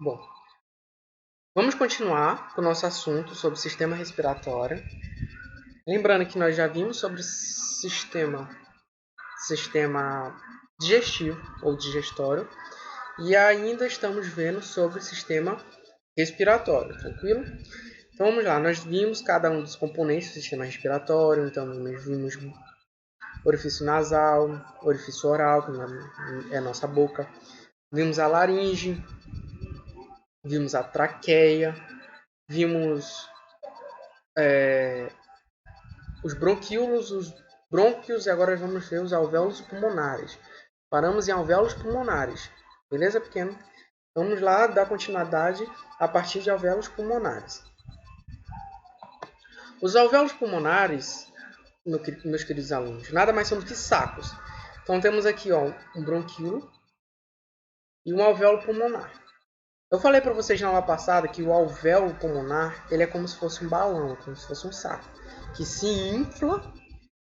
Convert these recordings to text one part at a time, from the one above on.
Bom, vamos continuar com o nosso assunto sobre o sistema respiratório. Lembrando que nós já vimos sobre sistema digestivo ou digestório e ainda estamos vendo sobre o sistema respiratório, tranquilo? Então vamos lá, nós vimos cada um dos componentes do sistema respiratório, então nós vimos orifício nasal, orifício oral, que é a nossa boca, vimos a laringe, vimos a traqueia, vimos os bronquíolos, os brônquios e agora vamos ver os alvéolos pulmonares. Paramos em alvéolos pulmonares, beleza, pequeno? Vamos lá dar continuidade a partir de alvéolos pulmonares. Os alvéolos pulmonares, meus queridos alunos, nada mais são do que sacos. Então temos aqui um bronquíolo e um alvéolo pulmonar. Eu falei para vocês na aula passada que o alvéolo pulmonar ele é como se fosse um balão, como se fosse um saco, que se infla,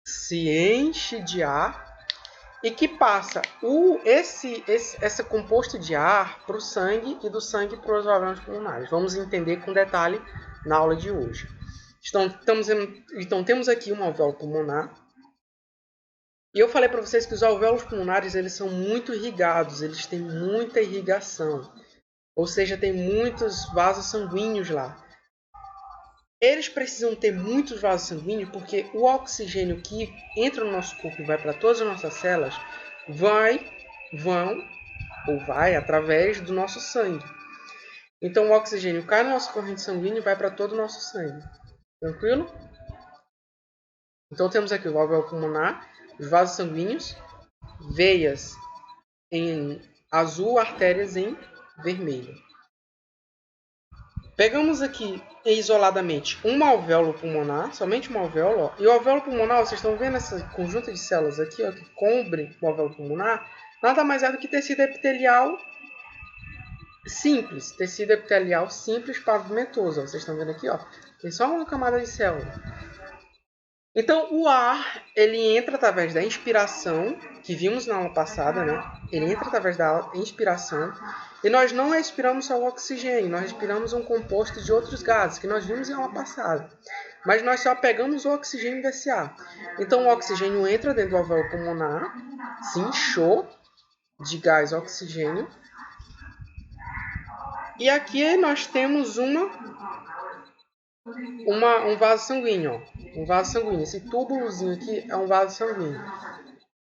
se enche de ar e que passa esse composto de ar para o sangue e do sangue para os alvéolos pulmonares. Vamos entender com detalhe na aula de hoje. Então temos aqui um alvéolo pulmonar. E eu falei para vocês que os alvéolos pulmonares eles são muito irrigados, eles têm muita irrigação. Ou seja, tem muitos vasos sanguíneos lá. Eles precisam ter muitos vasos sanguíneos porque o oxigênio que entra no nosso corpo e vai para todas as nossas células vai através do nosso sangue. Então o oxigênio cai na nossa corrente sanguínea e vai para todo o nosso sangue. Tranquilo? Então temos aqui o alvéolo pulmonar, os vasos sanguíneos, veias em azul, artérias em vermelho. Pegamos aqui isoladamente um alvéolo pulmonar, somente um alvéolo, e o alvéolo pulmonar, vocês estão vendo esse conjunto de células aqui, que cobre o alvéolo pulmonar, nada mais é do que tecido epitelial simples, pavimentoso. Vocês estão vendo aqui, tem só uma camada de célula. Então, o ar, ele entra através da inspiração, que vimos na aula passada, né? Ele entra através da inspiração, e nós não respiramos só o oxigênio, nós respiramos um composto de outros gases, que nós vimos na aula passada. Mas nós só pegamos o oxigênio desse ar. Então, o oxigênio entra dentro do alvéolo pulmonar, se inchou de gás oxigênio, e aqui nós temos um vaso sanguíneo. Um vaso sanguíneo. Esse túbulozinho aqui é um vaso sanguíneo.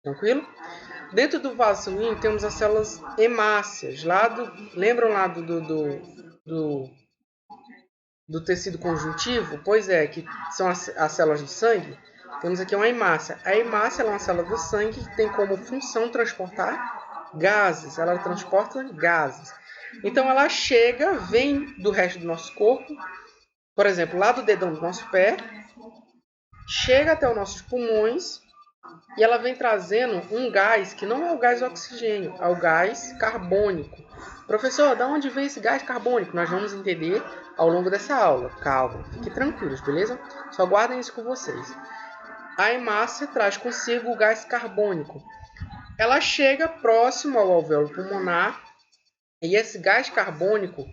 Tranquilo? Dentro do vaso sanguíneo temos as células hemácias. Lembram lá do tecido conjuntivo? Pois é, que são as células do sangue. Temos aqui uma hemácia. A hemácia é uma célula do sangue que tem como função transportar gases. Ela transporta gases. Então ela vem do resto do nosso corpo, por exemplo, lá do dedão do nosso pé, chega até os nossos pulmões e ela vem trazendo um gás que não é o gás oxigênio, é o gás carbônico. Professor, de onde vem esse gás carbônico? Nós vamos entender ao longo dessa aula. Calma, fiquem tranquilos, beleza? Só guardem isso com vocês. A hemácia traz consigo o gás carbônico. Ela chega próximo ao alvéolo pulmonar e esse gás carbônico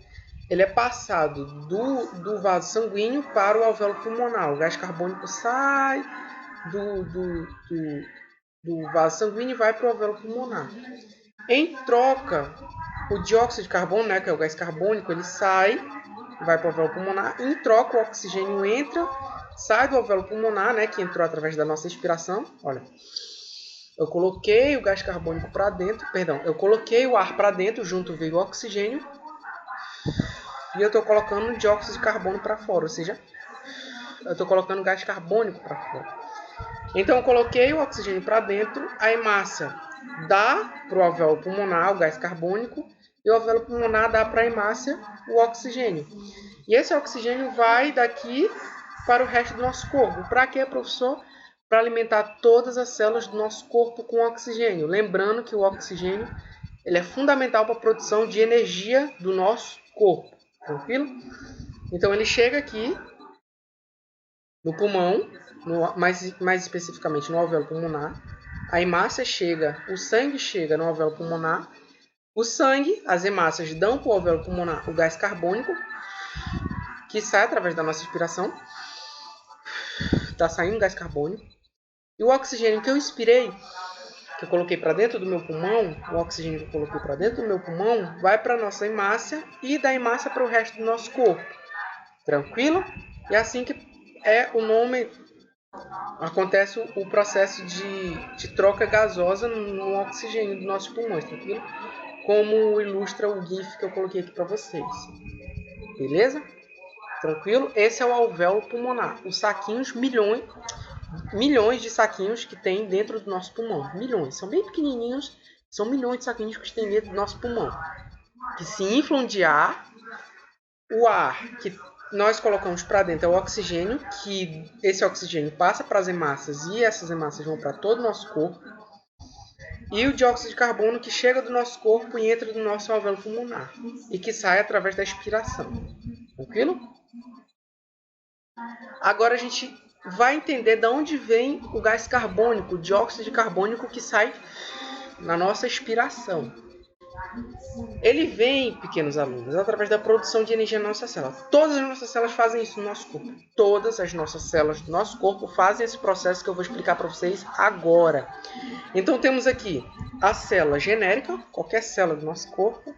ele é passado do vaso sanguíneo para o alvéolo pulmonar. O gás carbônico sai do vaso sanguíneo e vai para o alvéolo pulmonar. Em troca, o dióxido de carbono, né, que é o gás carbônico, ele sai, vai para o alvéolo pulmonar. Em troca, o oxigênio entra, sai do alvéolo pulmonar, né, que entrou através da nossa inspiração. Olha, eu coloquei o gás carbônico para dentro, eu coloquei o ar para dentro, junto veio o oxigênio, e eu estou colocando dióxido de carbono para fora, ou seja, eu estou colocando gás carbônico para fora. Então eu coloquei o oxigênio para dentro, a hemácia dá para o alvéolo pulmonar o gás carbônico e o alvéolo pulmonar dá para a hemácia o oxigênio. E esse oxigênio vai daqui para o resto do nosso corpo. Para quê, professor? Para alimentar todas as células do nosso corpo com oxigênio. Lembrando que o oxigênio ele é fundamental para a produção de energia do nosso corpo. Tranquilo? Então ele chega aqui no pulmão, mais especificamente no alvéolo pulmonar. A hemácia chega, o sangue chega no alvéolo pulmonar. O sangue, as hemácias dão para o alvéolo pulmonar o gás carbônico, que sai através da nossa respiração. Está saindo gás carbônico. E o oxigênio que eu expirei, que eu coloquei para dentro do meu pulmão, o oxigênio que eu coloquei para dentro do meu pulmão, vai para a nossa hemácia e da hemácia para o resto do nosso corpo. Tranquilo? E assim que é o nome, acontece o processo de troca gasosa no oxigênio dos nossos pulmões, tranquilo? Como ilustra o GIF que eu coloquei aqui para vocês. Beleza? Tranquilo? Esse é o alvéolo pulmonar. Os saquinhos, milhões de saquinhos que tem dentro do nosso pulmão. Milhões. São bem pequenininhos. São milhões de saquinhos que tem dentro do nosso pulmão. Que se inflam de ar. O ar que nós colocamos para dentro é o oxigênio. Que esse oxigênio passa para as hemácias. E essas hemácias vão para todo o nosso corpo. E o dióxido de carbono que chega do nosso corpo e entra no nosso alvéolo pulmonar. E que sai através da expiração. Tranquilo? Agora a gente vai entender de onde vem o gás carbônico, o dióxido de carbono que sai na nossa expiração. Ele vem, pequenos alunos, através da produção de energia na nossa célula. Todas as nossas células fazem isso no nosso corpo. Todas as nossas células do nosso corpo fazem esse processo que eu vou explicar para vocês agora. Então temos aqui a célula genérica, qualquer célula do nosso corpo.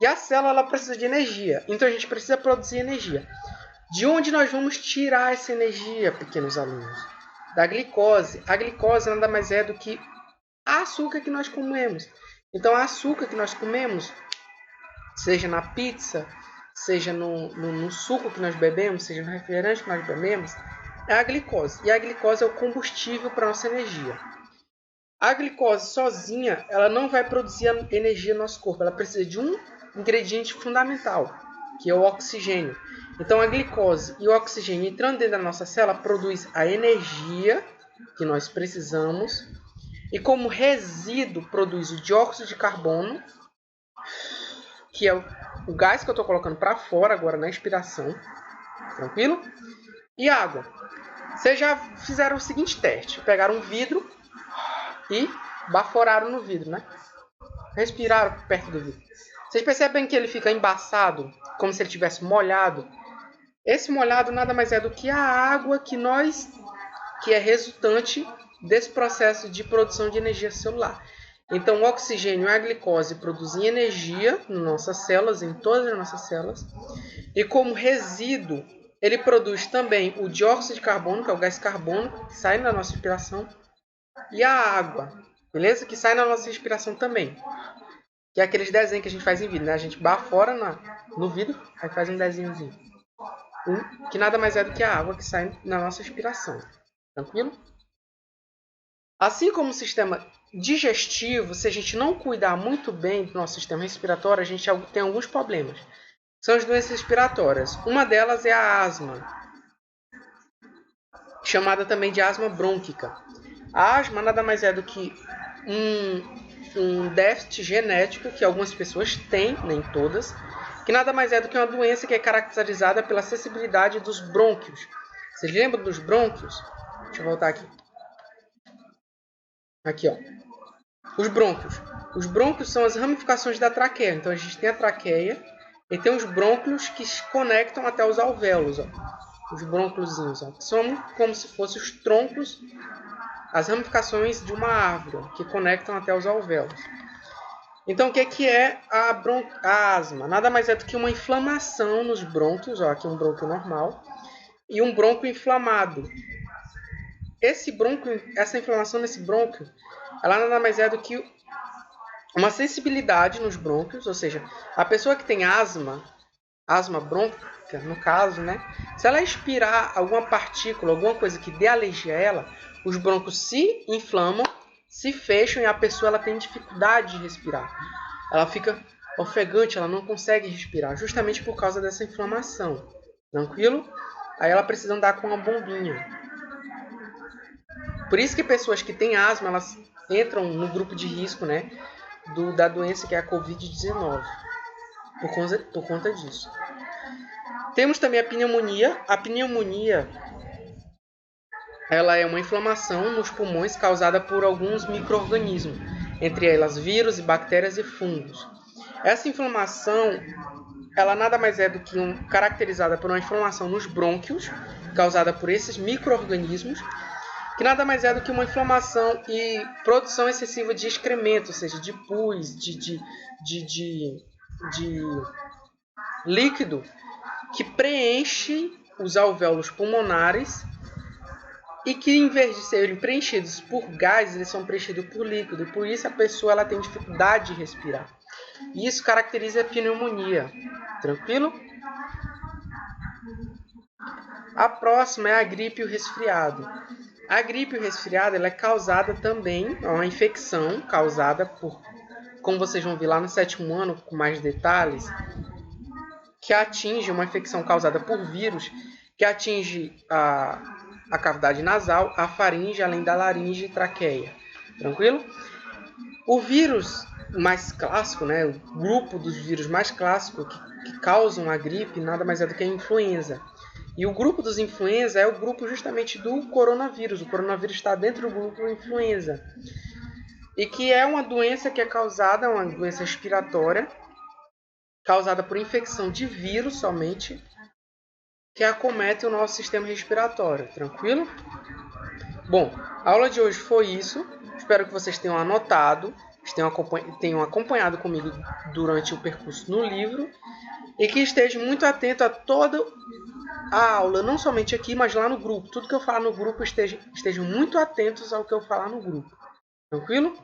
E a célula ela precisa de energia. Então a gente precisa produzir energia. De onde nós vamos tirar essa energia, pequenos alunos? Da glicose. A glicose nada mais é do que açúcar que nós comemos. Então, o açúcar que nós comemos, seja na pizza, seja no suco que nós bebemos, seja no refrigerante que nós bebemos, é a glicose. E a glicose é o combustível para a nossa energia. A glicose sozinha, ela não vai produzir energia no nosso corpo. Ela precisa de um ingrediente fundamental, que é o oxigênio. Então, a glicose e o oxigênio entrando dentro da nossa célula produz a energia que nós precisamos. E como resíduo produz o dióxido de carbono, que é o gás que eu estou colocando para fora agora na expiração. Tranquilo? E água. Vocês já fizeram o seguinte teste. Pegaram um vidro e baforaram no vidro, né? Respiraram perto do vidro. Vocês percebem que ele fica embaçado, como se ele tivesse molhado? Esse molhado nada mais é do que a água que é resultante desse processo de produção de energia celular. Então, o oxigênio e a glicose produzem energia nas nossas células, em todas as nossas células. E como resíduo, ele produz também o dióxido de carbono, que é o gás carbônico, que sai na nossa respiração, e a água, beleza? Que sai na nossa respiração também. Que é aqueles desenhos que a gente faz em vidro, né? A gente bafora no vidro, aí faz um desenhozinho. Que nada mais é do que a água que sai na nossa respiração. Tranquilo? Assim como o sistema digestivo, se a gente não cuidar muito bem do nosso sistema respiratório, a gente tem alguns problemas. São as doenças respiratórias. Uma delas é a asma, chamada também de asma brônquica. A asma nada mais é do que um déficit genético que algumas pessoas têm, nem todas, que nada mais é do que uma doença que é caracterizada pela acessibilidade dos brônquios. Vocês lembram dos brônquios? Deixa eu voltar aqui. Aqui, ó. Os brônquios. Os brônquios são as ramificações da traqueia. Então, a gente tem a traqueia e tem os brônquios que se conectam até os alvéolos. Ó. Os brônquiozinhos. Ó. São como se fossem os troncos, as ramificações de uma árvore ó, que conectam até os alvéolos. Então, o que é a asma? Nada mais é do que uma inflamação nos brônquios. Ó, aqui um brônquio normal. E um brônquio inflamado. Essa inflamação nesse brônquio, ela nada mais é do que uma sensibilidade nos brônquios, ou seja, a pessoa que tem asma brônquica, no caso, né? Se ela expirar alguma partícula, alguma coisa que dê alergia a ela, os brônquios se inflamam, se fecham e a pessoa ela tem dificuldade de respirar. Ela fica ofegante, ela não consegue respirar, justamente por causa dessa inflamação. Tranquilo? Aí ela precisa andar com uma bombinha. Por isso que pessoas que têm asma, elas entram no grupo de risco, né, da doença que é a Covid-19, por conta disso. Temos também a pneumonia. A pneumonia ela é uma inflamação nos pulmões causada por alguns micro-organismos, entre elas vírus, bactérias e fungos. Essa inflamação, ela nada mais é do que caracterizada por uma inflamação nos brônquios, causada por esses micro-organismos, que nada mais é do que uma inflamação e produção excessiva de excremento, ou seja, de pus, de líquido, que preenche os alvéolos pulmonares e que, em vez de serem preenchidos por gás, eles são preenchidos por líquido. E por isso a pessoa ela tem dificuldade de respirar. E isso caracteriza a pneumonia. Tranquilo? A próxima é a gripe e o resfriado. A gripe e o resfriado ela é causada também, é uma infecção causada por, como vocês vão ver lá no 7º ano, com mais detalhes, que atinge uma infecção causada por vírus, que atinge a cavidade nasal, a faringe, além da laringe e traqueia. Tranquilo? O vírus mais clássico, né, o grupo dos vírus mais clássicos que causam a gripe, nada mais é do que a influenza. E o grupo dos influenza é o grupo justamente do coronavírus. O coronavírus está dentro do grupo influenza. E que é uma doença que é causada, uma doença respiratória, causada por infecção de vírus somente, que acomete o nosso sistema respiratório. Tranquilo? Bom, a aula de hoje foi isso. Espero que vocês tenham anotado, tenham acompanhado comigo durante o percurso no livro e que estejam muito atentos a toda a aula, não somente aqui, mas lá no grupo. Tudo que eu falar no grupo, estejam muito atentos ao que eu falar no grupo. Tranquilo?